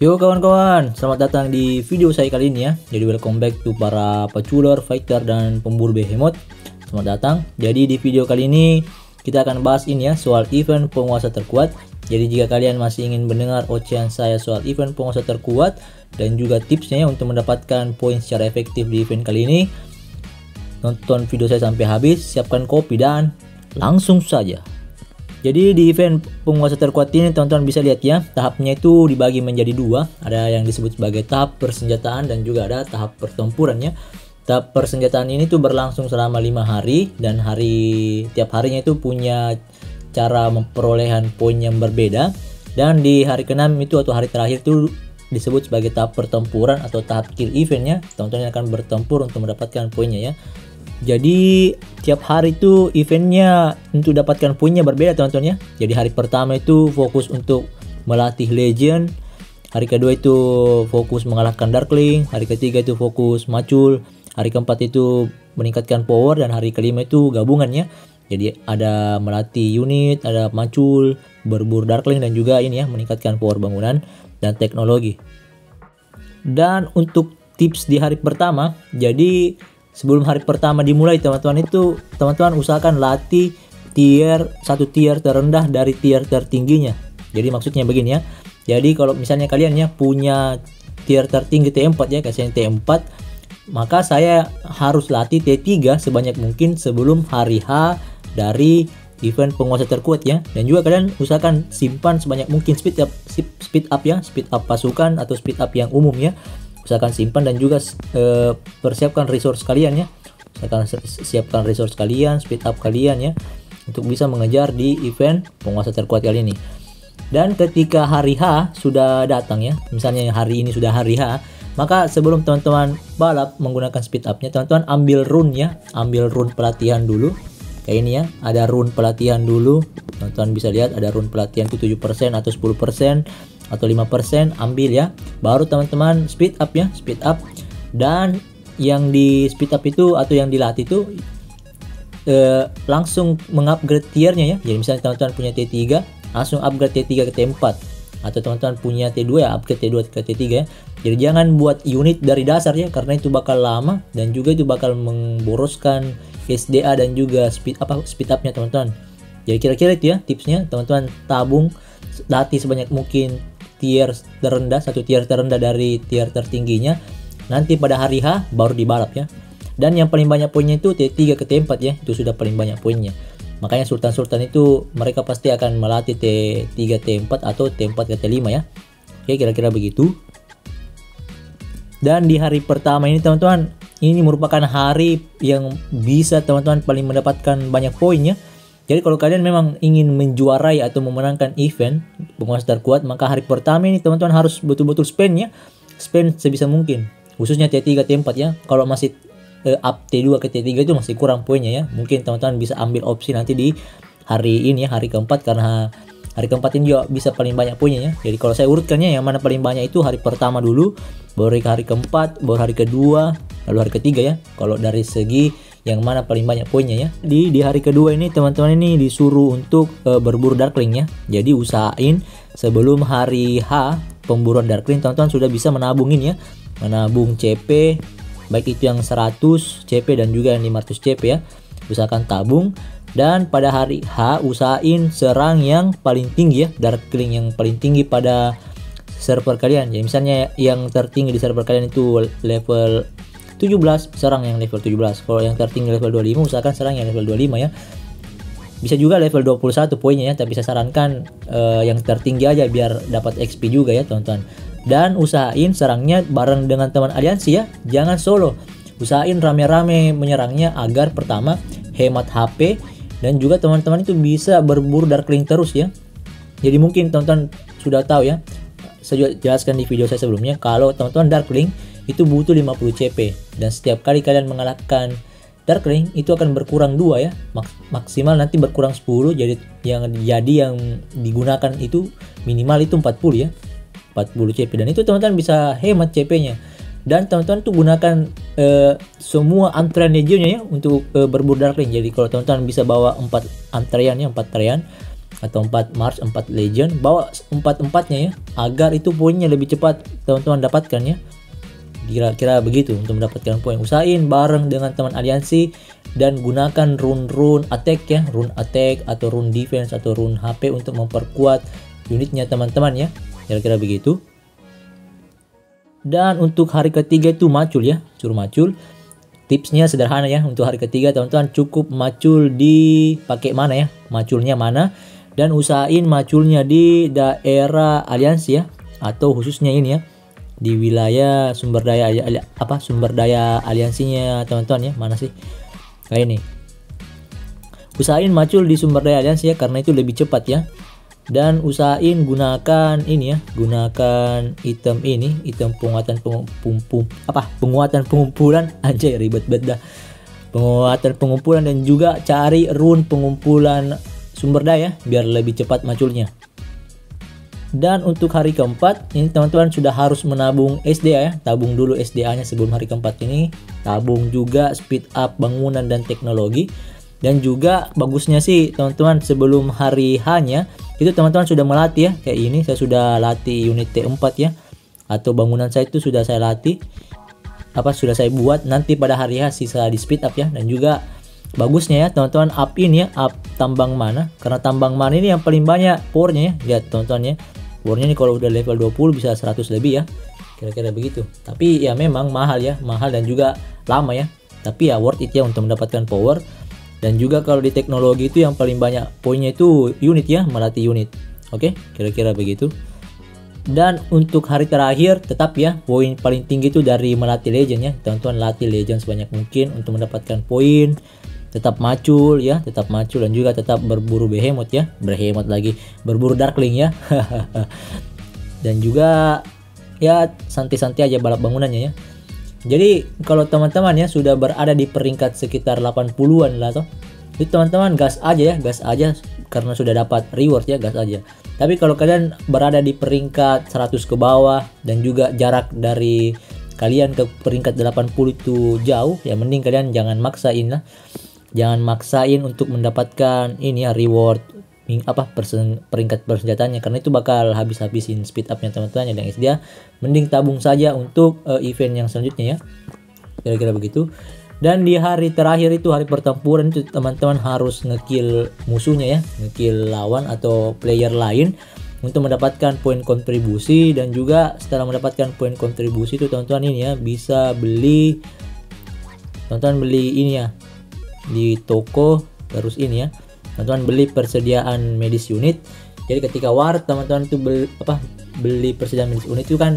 Yo kawan-kawan, selamat datang di video saya kali ini ya. Jadi welcome back to para peculer, fighter, dan pemburu behemoth. Selamat datang. Jadi di video kali ini kita akan bahas ini ya, soal event penguasa terkuat. Jadi jika kalian masih ingin mendengar ocehan saya soal event penguasa terkuat dan juga tipsnya ya untuk mendapatkan poin secara efektif di event kali ini, nonton video saya sampai habis, siapkan kopi dan langsung saja. Jadi di event penguasa terkuat ini teman-teman bisa lihat ya, tahapnya itu dibagi menjadi dua. Ada yang disebut sebagai tahap persenjataan dan juga ada tahap pertempuran ya. Tahap persenjataan ini tuh berlangsung selama 5 hari dan tiap harinya itu punya cara memperolehan poin yang berbeda. Dan di hari ke-6 itu atau hari terakhir itu disebut sebagai tahap pertempuran atau tahap kill event ya. Teman-teman akan bertempur untuk mendapatkan poinnya ya. Jadi tiap hari itu eventnya untuk dapatkan poinnya berbeda teman-teman ya. Jadi hari pertama itu fokus untuk melatih legend, hari kedua itu fokus mengalahkan darkling, hari ketiga itu fokus macul, hari keempat itu meningkatkan power, dan hari kelima itu gabungannya. Jadi ada melatih unit, ada macul, berburu darkling, dan juga ini ya meningkatkan power bangunan dan teknologi. Dan untuk tips di hari pertama, jadi sebelum hari pertama dimulai teman-teman usahakan latih satu tier terendah dari tier tertingginya. Jadi maksudnya begini ya. Jadi kalau misalnya kalian ya punya tier tertinggi T4 ya, kasih T4, maka saya harus latih T3 sebanyak mungkin sebelum hari H dari event penguasa terkuat ya. Dan juga kalian usahakan simpan sebanyak mungkin speed up pasukan atau speed up yang umum ya. Usahakan simpan dan juga persiapkan resource kalian ya. Usahakan siapkan resource kalian, speed up kalian ya, untuk bisa mengejar di event penguasa terkuat kali ini. Dan ketika hari H sudah datang ya, misalnya hari ini sudah hari H, maka sebelum teman-teman balap menggunakan speed up-nya, teman-teman ambil rune ya, ambil rune pelatihan dulu. Kayak ini ya, ada rune pelatihan dulu. Teman-teman bisa lihat ada rune pelatihan itu 7% atau 10% atau 5%, ambil ya. Baru teman-teman speed up ya, speed up. Dan yang di speed up itu atau yang dilatih itu langsung mengupgrade tiernya ya. Jadi misalnya teman-teman punya T3, langsung upgrade T3 ke T4. Atau teman-teman punya T2 ya, upgrade T2 ke T3 ya. Jadi jangan buat unit dari dasar ya, karena itu bakal lama dan juga itu bakal memboroskan SDA dan juga speed up-nya teman-teman. Jadi kira-kira itu ya tipsnya, teman-teman tabung, latih sebanyak mungkin satu tier terendah dari tier tertingginya. Nanti pada hari H baru dibalap ya. Dan yang paling banyak poinnya itu T3 ke T4 ya, itu sudah paling banyak poinnya. Makanya sultan-sultan itu mereka pasti akan melatih T3 T4 atau T4 ke T5 ya. Oke, kira-kira begitu. Dan di hari pertama ini teman-teman, ini merupakan hari yang bisa teman-teman paling mendapatkan banyak poin ya. Jadi kalau kalian memang ingin menjuarai atau memenangkan event penguasa terkuat, maka hari pertama ini teman-teman harus betul-betul spend ya. Spend sebisa mungkin. Khususnya T3 T4 ya. Kalau masih up T2 ke T3 itu masih kurang poinnya ya. Mungkin teman-teman bisa ambil opsi nanti di hari ini ya, hari keempat, karena hari keempat ini juga bisa paling banyak poinnya ya. Jadi kalau saya urutkannya, yang mana paling banyak itu hari pertama dulu, baru hari keempat, baru hari kedua, lalu hari ketiga ya. Kalau dari segi yang mana paling banyak poinnya ya. Di hari kedua ini teman-teman ini disuruh untuk berburu darkling ya. Jadi usahain sebelum hari H pemburuan darkling, teman-teman sudah bisa menabungin ya. Menabung CP, baik itu yang 100 CP dan juga yang 500 CP ya. Usahakan tabung. Dan pada hari H usahain serang yang paling tinggi ya, darkling yang paling tinggi pada server kalian. Ya misalnya yang tertinggi di server kalian itu level 17, serang yang level 17. Kalau yang tertinggi level 25, usahakan serang yang level 25 ya. Bisa juga level 21 poinnya ya, tapi saya sarankan yang tertinggi aja biar dapat XP juga ya teman-teman. Dan usahain serangnya bareng dengan teman aliansi ya, jangan solo. Usahain rame-rame menyerangnya agar pertama hemat HP dan juga teman-teman itu bisa berburu darkling terus ya. Jadi mungkin teman-teman sudah tahu ya, saya jelaskan di video saya sebelumnya, kalau teman-teman darkling itu butuh 50 CP, dan setiap kali kalian mengalahkan darkling itu akan berkurang 2 ya, maksimal nanti berkurang 10. Jadi yang digunakan itu minimal itu 40 ya, 40 CP, dan itu teman-teman bisa hemat CP-nya. Dan teman-teman tuh gunakan semua antrean legionnya ya untuk berburu darkling. Jadi kalau teman-teman bisa bawa 4 antrean ya, 4 antrean, atau 4 Mars, 4 Legend, bawa 4-4-nya ya, agar itu poinnya lebih cepat teman-teman dapatkan ya. Kira-kira begitu untuk mendapatkan poin. Usahain bareng dengan teman aliansi dan gunakan rune attack ya, rune attack atau rune defense atau rune HP untuk memperkuat unitnya teman-teman ya. Kira-kira begitu. Dan untuk hari ketiga itu macul ya, suruh macul. Tipsnya sederhana ya, untuk hari ketiga teman-teman cukup macul di pakai mana ya, maculnya mana, dan usahain maculnya di daerah aliansi ya, atau khususnya ini ya di wilayah sumber daya aliansinya teman-teman ya, mana sih kayak ini. Usahain macul di sumber daya aliansi ya, karena itu lebih cepat ya. Dan usahain gunakan ini ya, gunakan item ini, item penguatan penguatan pengumpulan, anjay ribet banget dah. Penguatan pengumpulan, dan juga cari rune pengumpulan sumber daya biar lebih cepat maculnya. Dan untuk hari keempat ini teman-teman sudah harus menabung SDA ya, tabung dulu SDA nya sebelum hari keempat ini, tabung juga speed up bangunan dan teknologi. Dan juga bagusnya sih teman-teman sebelum hari H-nya itu teman-teman sudah melatih ya, kayak ini saya sudah latih unit T4 ya, atau bangunan saya itu sudah saya latih, sudah saya buat, nanti pada hari H sisa di speed up ya. Dan juga bagusnya ya teman-teman up ini ya, up tambang mana, karena tambang mana ini yang paling banyak powernya ya, lihat teman-teman ya, powernya ini kalau udah level 20 bisa 100 lebih ya, kira-kira begitu. Tapi ya memang mahal ya, mahal dan juga lama ya, tapi ya worth it ya untuk mendapatkan power. Dan juga kalau di teknologi itu yang paling banyak poinnya itu unit ya, melatih unit. Oke, kira-kira begitu. Dan untuk hari terakhir tetap ya, poin paling tinggi itu dari melatih legend ya. Teman-teman latih legend sebanyak mungkin untuk mendapatkan poin. Tetap macul ya, tetap macul, dan juga tetap berburu behemoth ya. Berhemoth lagi, berburu darkling ya. Dan juga ya santai-santai aja balap bangunannya ya. Jadi kalau teman-teman ya sudah berada di peringkat sekitar 80-an lah toh, itu teman-teman gas aja ya, gas aja karena sudah dapat reward ya, gas aja. Tapi kalau kalian berada di peringkat 100 ke bawah dan juga jarak dari kalian ke peringkat 80 itu jauh, ya mending kalian jangan maksain lah. Jangan maksain untuk mendapatkan ini ya, reward peringkat persenjataannya, karena itu bakal habis-habisin speed up-nya teman-teman yang SDA. Mending tabung saja untuk event yang selanjutnya ya, kira-kira begitu. Dan di hari terakhir itu hari pertempuran itu teman-teman harus ngekill musuhnya ya, ngekill lawan atau player lain untuk mendapatkan poin kontribusi. Dan juga setelah mendapatkan poin kontribusi itu teman-teman ini ya bisa beli, teman-teman beli ini ya di toko, terus ini ya teman-teman beli persediaan medis unit. Jadi ketika war teman-teman itu beli persediaan medis unit itu kan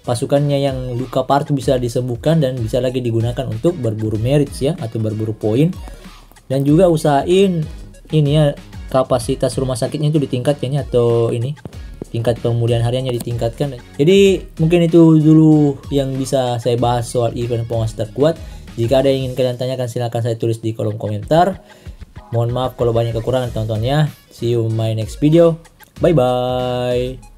pasukannya yang luka parah itu bisa disembuhkan dan bisa lagi digunakan untuk berburu merits ya, atau berburu poin. Dan juga usahain ini ya, kapasitas rumah sakitnya itu ditingkatkan ya, atau ini tingkat pemulihan hariannya ditingkatkan. Jadi mungkin itu dulu yang bisa saya bahas soal event penguasa terkuat. Jika ada yang ingin kalian tanyakan silahkan saya tulis di kolom komentar. Mohon maaf kalau banyak kekurangan teman-teman ya. See you in my next video. Bye bye.